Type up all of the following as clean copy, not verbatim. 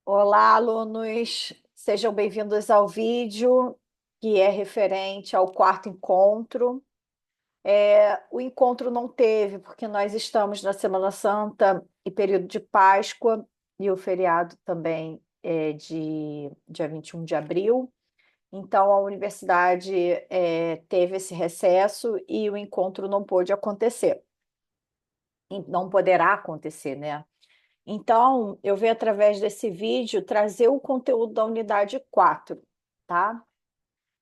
Olá, alunos, sejam bem-vindos ao vídeo que é referente ao quarto encontro. O encontro não teve, porque nós estamos na Semana Santa e período de Páscoa, e o feriado também é de dia 21 de abril. Então, a universidade teve esse recesso e o encontro não pôde acontecer. E não poderá acontecer, né? Então, eu venho através desse vídeo trazer o conteúdo da unidade 4, tá?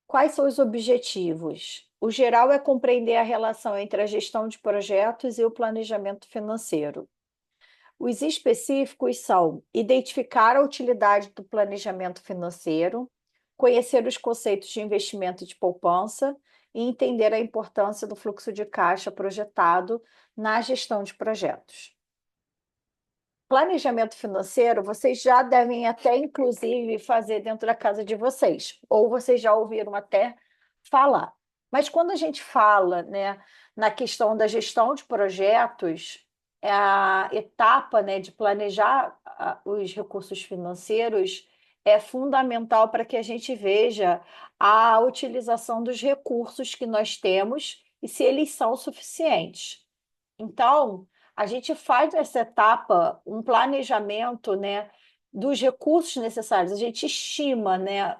Quais são os objetivos? O geral é compreender a relação entre a gestão de projetos e o planejamento financeiro. Os específicos são identificar a utilidade do planejamento financeiro, conhecer os conceitos de investimento e de poupança e entender a importância do fluxo de caixa projetado na gestão de projetos. Planejamento financeiro, vocês já devem até, inclusive, fazer dentro da casa de vocês, ou vocês já ouviram até falar. Mas quando a gente fala, né, na questão da gestão de projetos, a etapa, né, de planejar os recursos financeiros é fundamental para que a gente veja a utilização dos recursos que nós temos e se eles são suficientes. Então, a gente faz nessa etapa um planejamento, né, dos recursos necessários. A gente estima, né,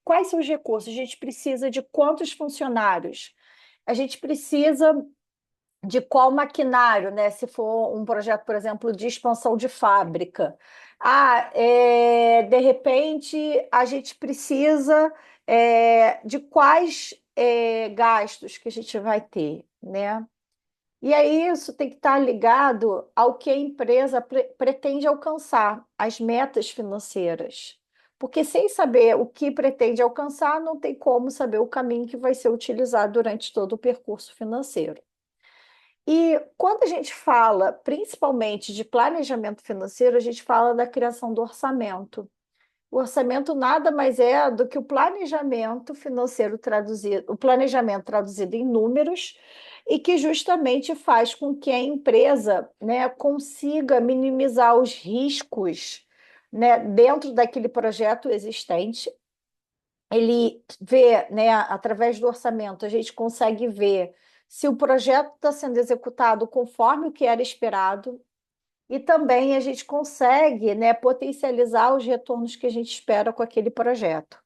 quais são os recursos. A gente precisa de quantos funcionários? A gente precisa de qual maquinário, né? Se for um projeto, por exemplo, de expansão de fábrica. De repente, a gente precisa de quais gastos que a gente vai ter, né? E aí isso tem que estar ligado ao que a empresa pretende alcançar, as metas financeiras. Porque sem saber o que pretende alcançar, não tem como saber o caminho que vai ser utilizado durante todo o percurso financeiro. E quando a gente fala principalmente de planejamento financeiro, a gente fala da criação do orçamento. O orçamento nada mais é do que o planejamento financeiro traduzido, o planejamento traduzido em números e que justamente faz com que a empresa, né, consiga minimizar os riscos, né, dentro daquele projeto existente. Ele vê, né, através do orçamento, a gente consegue ver se o projeto está sendo executado conforme o que era esperado, e também a gente consegue, né, potencializar os retornos que a gente espera com aquele projeto.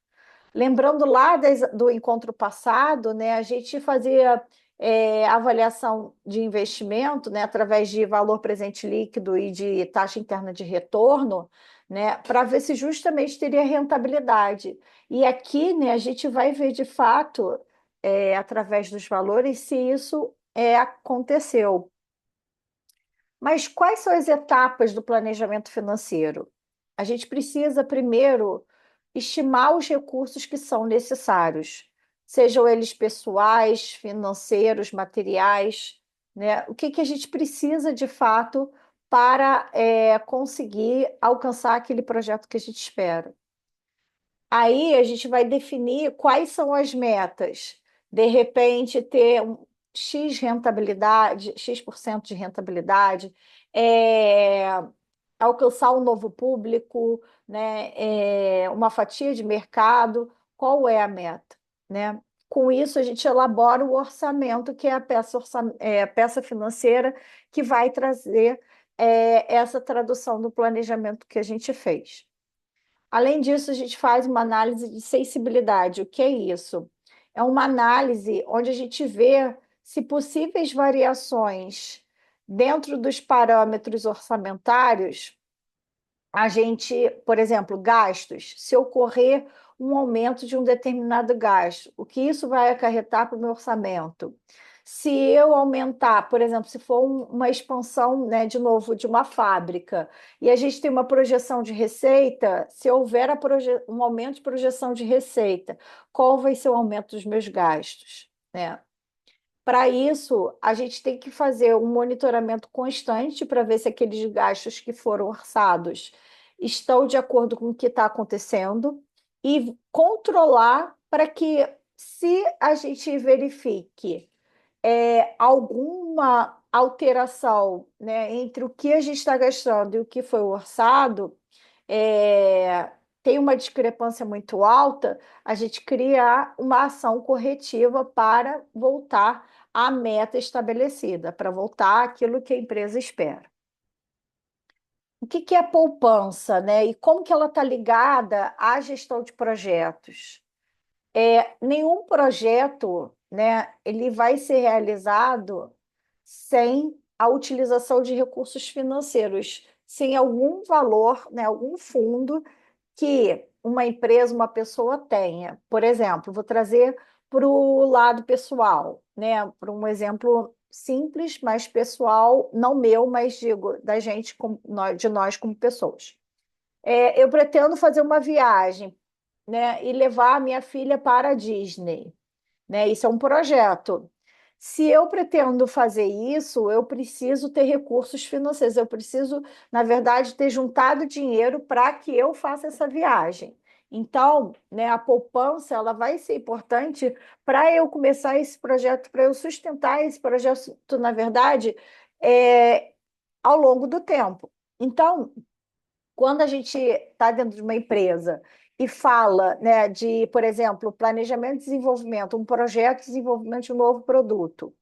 Lembrando lá do encontro passado, né, a gente fazia avaliação de investimento, né, através de valor presente líquido e de taxa interna de retorno, né, para ver se justamente teria rentabilidade. E aqui, né, a gente vai ver de fato, através dos valores, se isso aconteceu. Mas quais são as etapas do planejamento financeiro? A gente precisa, primeiro, estimar os recursos que são necessários, sejam eles pessoais, financeiros, materiais, né? O que a gente precisa de fato para conseguir alcançar aquele projeto que a gente espera. Aí a gente vai definir quais são as metas. De repente, ter X rentabilidade, X% de rentabilidade, é, alcançar um novo público, né, uma fatia de mercado, qual é a meta, né? Com isso, a gente elabora o orçamento, que é a peça financeira que vai trazer essa tradução do planejamento que a gente fez. Além disso, a gente faz uma análise de sensibilidade. O que é isso? É uma análise onde a gente vê se possíveis variações dentro dos parâmetros orçamentários, a gente, por exemplo, gastos, se ocorrer um aumento de um determinado gasto, o que isso vai acarretar para o meu orçamento? Se eu aumentar, por exemplo, se for uma expansão, né, de novo, de uma fábrica, e a gente tem uma projeção de receita, se houver um aumento de projeção de receita, qual vai ser o aumento dos meus gastos, né? Para isso, a gente tem que fazer um monitoramento constante para ver se aqueles gastos que foram orçados estão de acordo com o que está acontecendo e controlar para que, se a gente verifique alguma alteração, né, entre o que a gente está gastando e o que foi orçado, tem uma discrepância muito alta, a gente criar uma ação corretiva para voltar à meta estabelecida, para voltar àquilo que a empresa espera. O que que é poupança, né? E como que ela está ligada à gestão de projetos? Nenhum projeto, né, ele vai ser realizado sem a utilização de recursos financeiros, sem algum valor, né, algum fundo que uma empresa, uma pessoa tenha. Por exemplo, vou trazer para o lado pessoal, né, para um exemplo simples, mas pessoal, não meu, mas digo da gente, de nós como pessoas. Eu pretendo fazer uma viagem, né, e levar a minha filha para a Disney, né? Isso é um projeto. Se eu pretendo fazer isso, eu preciso ter recursos financeiros, eu preciso, na verdade, ter juntado dinheiro para que eu faça essa viagem. Então, né, a poupança ela vai ser importante para eu começar esse projeto, para eu sustentar esse projeto, na verdade, é, ao longo do tempo. Então, quando a gente está dentro de uma empresa e fala, né, de, por exemplo, planejamento e desenvolvimento, um projeto de desenvolvimento de um novo produto,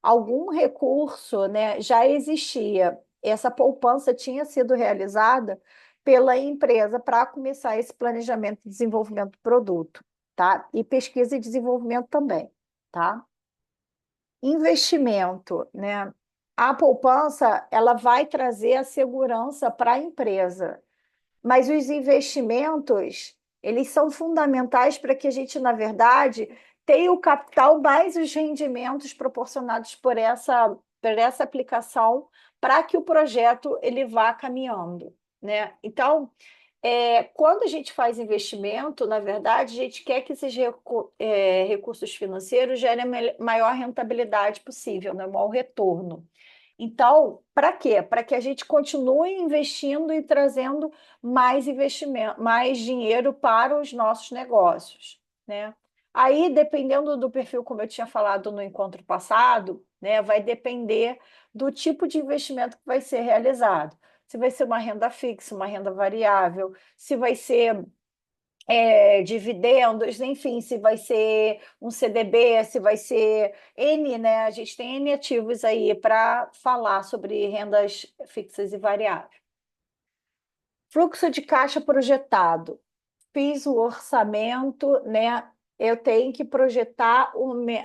algum recurso, né, já existia, essa poupança tinha sido realizada pela empresa para começar esse planejamento e desenvolvimento do produto, tá? E pesquisa e desenvolvimento também, tá? Investimento, né? A poupança, ela vai trazer a segurança para a empresa, mas os investimentos, eles são fundamentais para que a gente, na verdade, tenha o capital mais os rendimentos proporcionados por essa aplicação para que o projeto ele vá caminhando, né? Então, quando a gente faz investimento, na verdade, a gente quer que esses recursos financeiros gerem a maior rentabilidade possível, né? O maior retorno. Então, para quê? Para que a gente continue investindo e trazendo mais investimento, mais dinheiro para os nossos negócios, né? Aí, dependendo do perfil, como eu tinha falado no encontro passado, né, vai depender do tipo de investimento que vai ser realizado. Se vai ser uma renda fixa, uma renda variável, se vai ser dividendos, enfim, se vai ser um CDB, se vai ser N, né? A gente tem N ativos aí para falar sobre rendas fixas e variáveis. Fluxo de caixa projetado. Fiz o orçamento, né? Eu tenho que projetar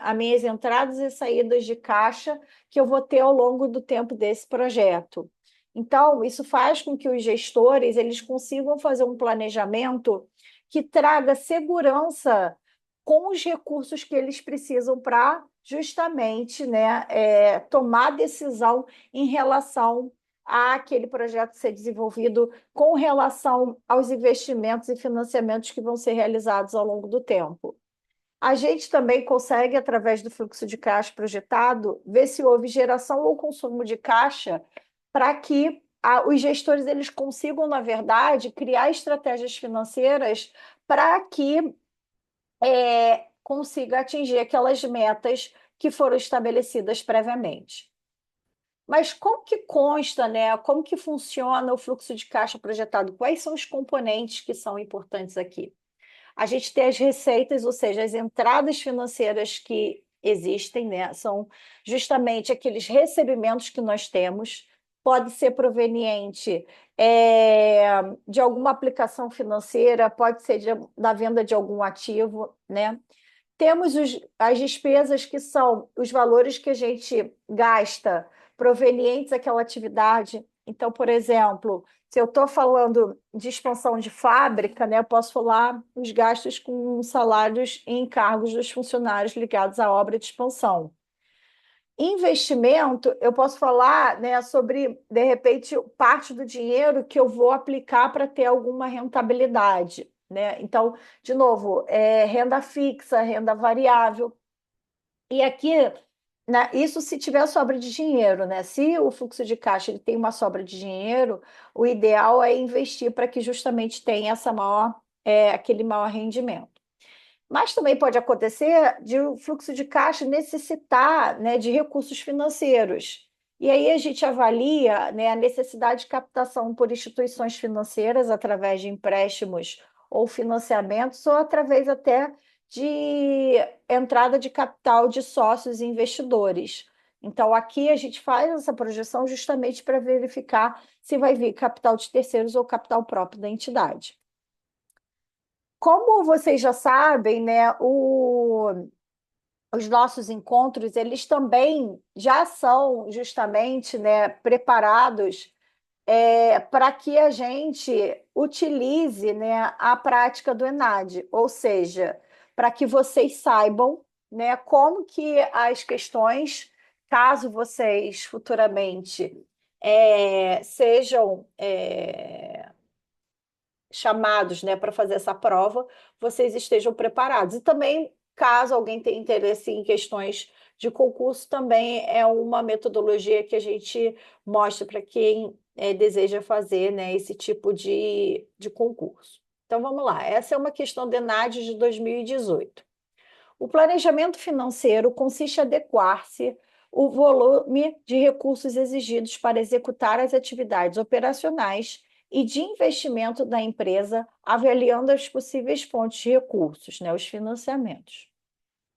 as minhas entradas e saídas de caixa que eu vou ter ao longo do tempo desse projeto. Então, isso faz com que os gestores eles consigam fazer um planejamento que traga segurança com os recursos que eles precisam para justamente, né, tomar decisão em relação àquele projeto ser desenvolvido com relação aos investimentos e financiamentos que vão ser realizados ao longo do tempo. A gente também consegue, através do fluxo de caixa projetado, ver se houve geração ou consumo de caixa para que os gestores eles consigam, na verdade, criar estratégias financeiras para que consiga atingir aquelas metas que foram estabelecidas previamente. Mas como que consta, né? Como que funciona o fluxo de caixa projetado? Quais são os componentes que são importantes aqui? A gente tem as receitas, ou seja, as entradas financeiras que existem, né? São justamente aqueles recebimentos que nós temos. Pode ser proveniente de alguma aplicação financeira, pode ser da venda de algum ativo, né? Temos as despesas que são os valores que a gente gasta provenientes daquela atividade. Então, por exemplo, se eu estou falando de expansão de fábrica, né, eu posso falar os gastos com salários e encargos dos funcionários ligados à obra de expansão. Investimento, eu posso falar, né, sobre, de repente, parte do dinheiro que eu vou aplicar para ter alguma rentabilidade, né? Então, de novo, renda fixa, renda variável. E aqui, né, isso se tiver sobra de dinheiro, né? Se o fluxo de caixa ele tem uma sobra de dinheiro, o ideal é investir para que justamente tenha aquele maior rendimento. Mas também pode acontecer de o fluxo de caixa necessitar, né, de recursos financeiros. E aí a gente avalia, né, a necessidade de captação por instituições financeiras através de empréstimos ou financiamentos, ou através até de entrada de capital de sócios e investidores. Então, aqui a gente faz essa projeção justamente para verificar se vai vir capital de terceiros ou capital próprio da entidade. Como vocês já sabem, né, os nossos encontros, eles também já são justamente, né, preparados para que a gente utilize, né, a prática do ENAD, ou seja, para que vocês saibam, né, como que as questões, caso vocês futuramente sejam chamados, né, para fazer essa prova, vocês estejam preparados. E também, caso alguém tenha interesse em questões de concurso, também é uma metodologia que a gente mostra para quem deseja fazer, né, esse tipo de concurso. Então, vamos lá. Essa é uma questão de ENAD de 2018. O planejamento financeiro consiste em adequar-se o volume de recursos exigidos para executar as atividades operacionais e de investimento da empresa, avaliando as possíveis fontes de recursos, né, os financiamentos.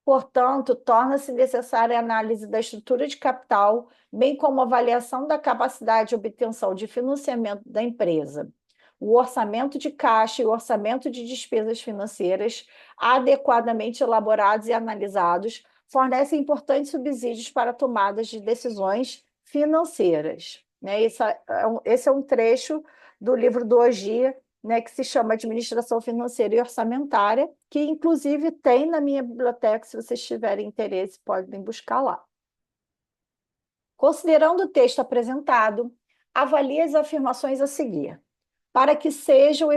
Portanto, torna-se necessária a análise da estrutura de capital, bem como a avaliação da capacidade de obtenção de financiamento da empresa. O orçamento de caixa e o orçamento de despesas financeiras, adequadamente elaborados e analisados, fornecem importantes subsídios para tomadas de decisões financeiras. Né? Esse é um trecho do livro do Ogier, né, que se chama Administração Financeira e Orçamentária, que inclusive tem na minha biblioteca, se vocês tiverem interesse, podem buscar lá. Considerando o texto apresentado, avalie as afirmações a seguir. Para que sejam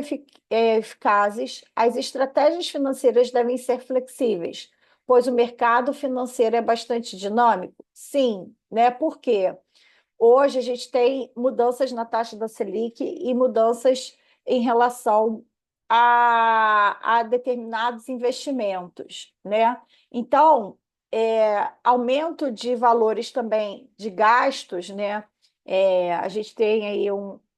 eficazes, as estratégias financeiras devem ser flexíveis, pois o mercado financeiro é bastante dinâmico? Sim, né? Por quê? Hoje a gente tem mudanças na taxa da Selic e mudanças em relação a determinados investimentos, né? Então, aumento de valores também de gastos, né? A gente tem aí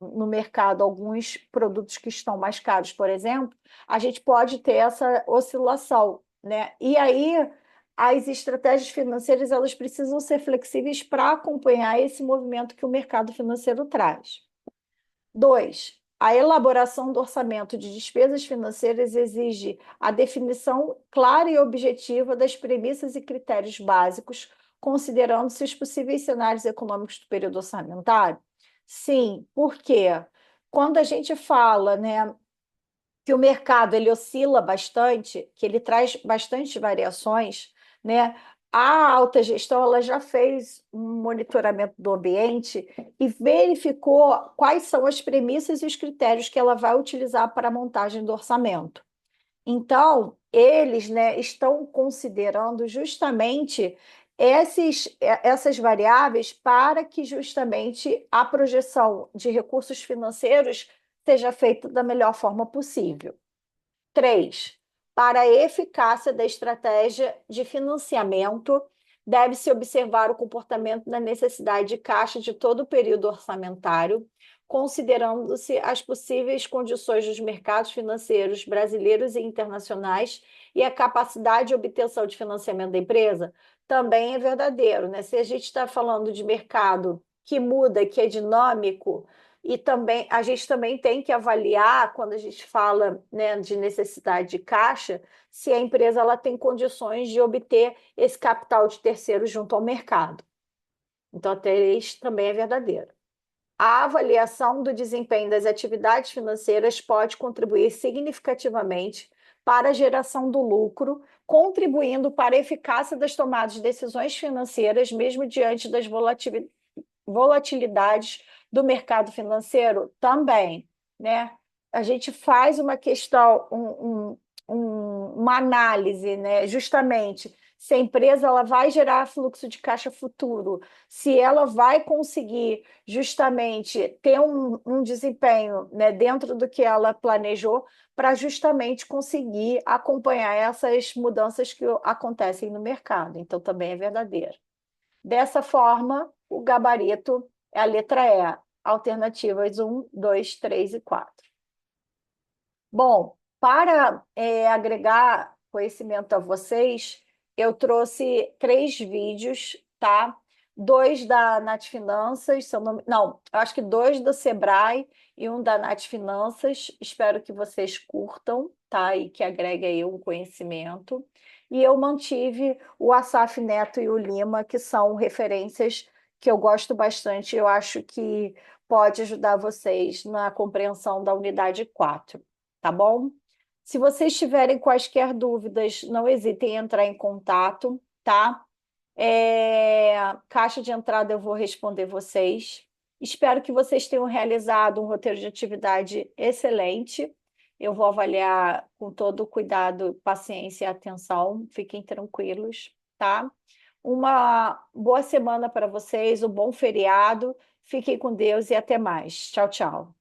no mercado alguns produtos que estão mais caros, por exemplo, a gente pode ter essa oscilação, né? E aí as estratégias financeiras elas precisam ser flexíveis para acompanhar esse movimento que o mercado financeiro traz. 2. A elaboração do orçamento de despesas financeiras exige a definição clara e objetiva das premissas e critérios básicos, considerando-se os possíveis cenários econômicos do período orçamentário? Sim, porque quando a gente fala, né, que o mercado ele oscila bastante, que ele traz bastante variações, né? A alta gestão ela já fez um monitoramento do ambiente e verificou quais são as premissas e os critérios que ela vai utilizar para a montagem do orçamento. Então, eles, né, estão considerando justamente essas variáveis para que justamente a projeção de recursos financeiros seja feita da melhor forma possível. 3. Para a eficácia da estratégia de financiamento, deve-se observar o comportamento da necessidade de caixa de todo o período orçamentário, considerando-se as possíveis condições dos mercados financeiros brasileiros e internacionais e a capacidade de obtenção de financiamento da empresa. Também é verdadeiro, né? Se a gente está falando de mercado que muda, que é dinâmico, e também a gente também tem que avaliar, quando a gente fala, né, de necessidade de caixa, se a empresa ela tem condições de obter esse capital de terceiros junto ao mercado. Então, até isso também é verdadeiro. A avaliação do desempenho das atividades financeiras pode contribuir significativamente para a geração do lucro, contribuindo para a eficácia das tomadas de decisões financeiras, mesmo diante das volatilidades do mercado financeiro também, né? A gente faz uma questão, uma análise, né? Justamente se a empresa ela vai gerar fluxo de caixa futuro, se ela vai conseguir justamente ter um desempenho, né, dentro do que ela planejou, para justamente conseguir acompanhar essas mudanças que acontecem no mercado. Então, também é verdadeiro. Dessa forma, o gabarito é a letra E, alternativas 1, 2, 3 e 4. Bom, para agregar conhecimento a vocês, eu trouxe 3 vídeos, tá? 2 da Nath Finanças, se eu não, eu acho que 2 do Sebrae e um da Nath Finanças. Espero que vocês curtam, tá? E que agregue aí um conhecimento. E eu mantive o Asaf Neto e o Lima, que são referências que eu gosto bastante. Eu acho que pode ajudar vocês na compreensão da unidade 4, tá bom? Se vocês tiverem quaisquer dúvidas, não hesitem em entrar em contato, tá? Caixa de entrada eu vou responder vocês. Espero que vocês tenham realizado um roteiro de atividade excelente. Eu vou avaliar com todo o cuidado, paciência e atenção. Fiquem tranquilos, tá? Uma boa semana para vocês, um bom feriado. Fiquem com Deus e até mais. Tchau, tchau.